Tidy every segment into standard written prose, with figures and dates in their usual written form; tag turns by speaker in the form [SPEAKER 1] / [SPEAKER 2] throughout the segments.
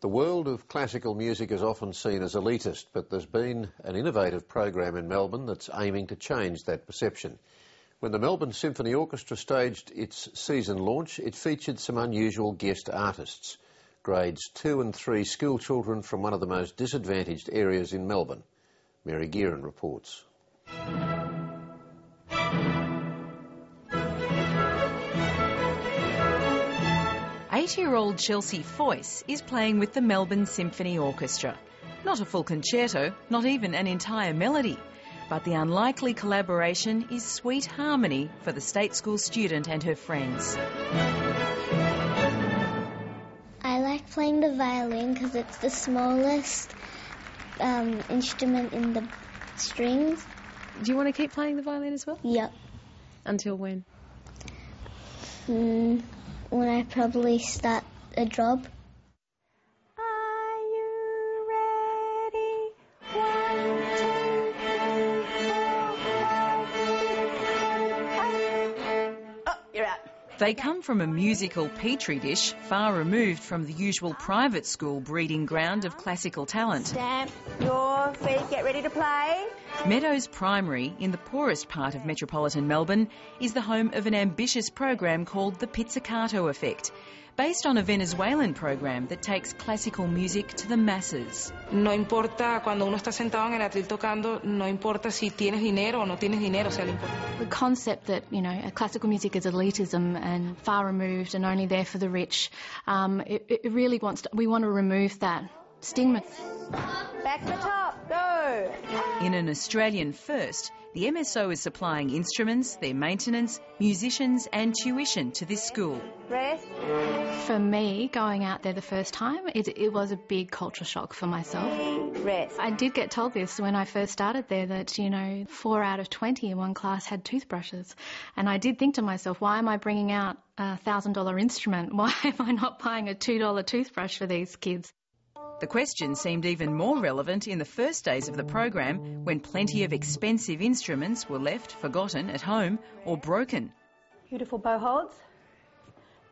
[SPEAKER 1] The world of classical music is often seen as elitist, but there's been an innovative program in Melbourne that's aiming to change that perception. When the Melbourne Symphony Orchestra staged its season launch, it featured some unusual guest artists. Grades 2 and 3 school children from one of the most disadvantaged areas in Melbourne. Mary Gearan reports.
[SPEAKER 2] 8-year-old Chelsea Foyce is playing with the Melbourne Symphony Orchestra. Not a full concerto, not even an entire melody. But the unlikely collaboration is sweet harmony for the state school student and her friends.
[SPEAKER 3] I like playing the violin because it's the smallest instrument in the strings.
[SPEAKER 4] Do you want to keep playing the violin as well?
[SPEAKER 3] Yep.
[SPEAKER 4] Until when?
[SPEAKER 3] When I probably start a job.
[SPEAKER 5] Are you ready? 1, 2, 3, 4, 5, 6, 7, 8. Oh, you're out.
[SPEAKER 2] They come from a musical petri dish far removed from the usual private school breeding ground of classical talent.
[SPEAKER 5] Stamp your feet, get ready to play.
[SPEAKER 2] Meadows Primary, in the poorest part of metropolitan Melbourne, is the home of an ambitious program called the Pizzicato Effect, based on a Venezuelan program that takes classical music to the masses.
[SPEAKER 6] No importa cuando uno está sentado en el atril tocando, no importa si tienes dinero o no tienes dinero, o sea, lo importante.
[SPEAKER 7] The concept that, classical music is elitism and far removed and only there for the rich, it really we want to remove that stigma.
[SPEAKER 5] Back to the top, go!
[SPEAKER 2] In an Australian first, the MSO is supplying instruments, their maintenance, musicians and tuition to this school.
[SPEAKER 5] Rest.
[SPEAKER 7] For me, going out there the first time, it was a big culture shock for myself.
[SPEAKER 5] Rest.
[SPEAKER 7] I did get told this when I first started there that, 4 out of 20 in one class had toothbrushes. And I did think to myself, why am I bringing out a $1,000 instrument? Why am I not buying a $2 toothbrush for these kids?
[SPEAKER 2] The question seemed even more relevant in the first days of the program, when plenty of expensive instruments were left forgotten at home or broken.
[SPEAKER 5] Beautiful bow holds.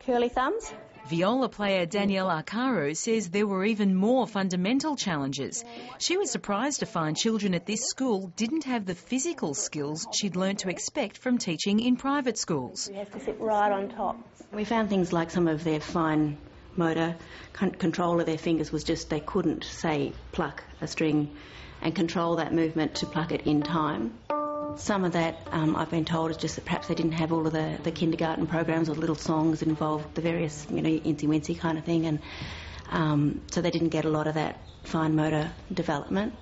[SPEAKER 5] Curly thumbs.
[SPEAKER 2] Viola player Danielle Arcaro says there were even more fundamental challenges. She was surprised to find children at this school didn't have the physical skills she'd learnt to expect from teaching in private schools.
[SPEAKER 5] You have to sit right on top.
[SPEAKER 8] We found things like some of their fine motor control of their fingers was just they couldn't, say, pluck a string and control that movement to pluck it in time. Some of that, I've been told, is just that perhaps they didn't have all of the kindergarten programs or little songs that involved the various, incy-wincy kind of thing, and so they didn't get a lot of that fine motor development.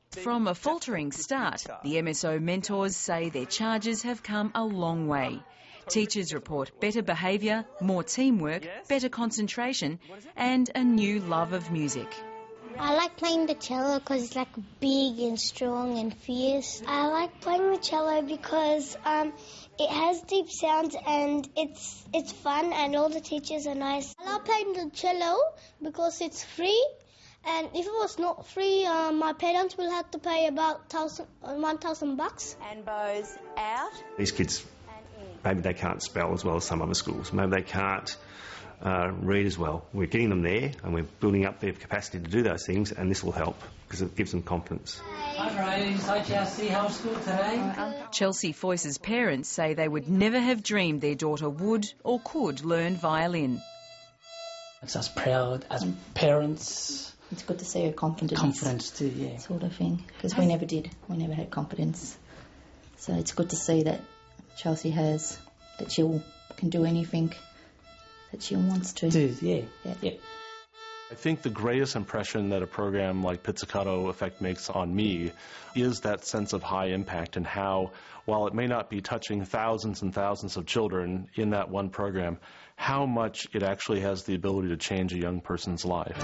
[SPEAKER 2] From a faltering start, the MSO mentors say their charges have come a long way. Teachers report better behaviour, more teamwork, better concentration and a new love of music.
[SPEAKER 3] I like playing the cello because it's like big and strong and fierce. I like playing the cello because it has deep sounds and it's fun and all the teachers are nice. I love playing the cello because it's free, and if it was not free, my parents will have to pay about $1,000.
[SPEAKER 5] And bows out.
[SPEAKER 9] These kids, maybe they can't spell as well as some other schools. Maybe they can't read as well. We're getting them there and we're building up their capacity to do those things, and this will help because it gives them confidence.
[SPEAKER 10] Hi, Chelsea. How was school today?
[SPEAKER 2] Chelsea Foyce's parents say they would never have dreamed their daughter would or could learn violin.
[SPEAKER 10] It's us proud as parents.
[SPEAKER 11] It's good to see her confidence.
[SPEAKER 10] Confidence too, yeah.
[SPEAKER 11] Sort of thing, because we never did. We never had confidence. So it's good to see that Chelsea has, that she can do anything that she wants to.
[SPEAKER 10] Yeah.
[SPEAKER 12] I think the greatest impression that a program like Pizzicato Effect makes on me is that sense of high impact, and how, while it may not be touching thousands and thousands of children in that one program, how much it actually has the ability to change a young person's life.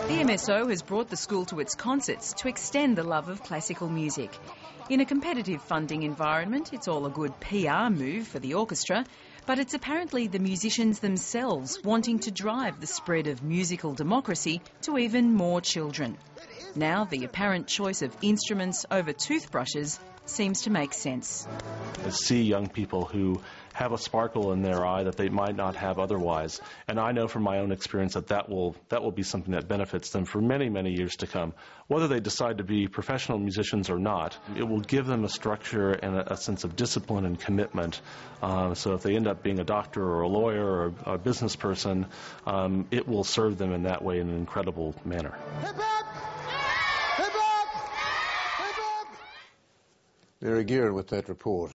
[SPEAKER 2] The MSO has brought the school to its concerts to extend the love of classical music. In a competitive funding environment, it's all a good PR move for the orchestra, but it's apparently the musicians themselves wanting to drive the spread of musical democracy to even more children. Now the apparent choice of instruments over toothbrushes seems to make sense.
[SPEAKER 12] I see young people who have a sparkle in their eye that they might not have otherwise, and I know from my own experience that will be something that benefits them for many, many years to come. Whether they decide to be professional musicians or not, it will give them a structure and a sense of discipline and commitment. So if they end up being a doctor or a lawyer or a business person, it will serve them in that way in an incredible manner.
[SPEAKER 1] Mary Gearan with that report.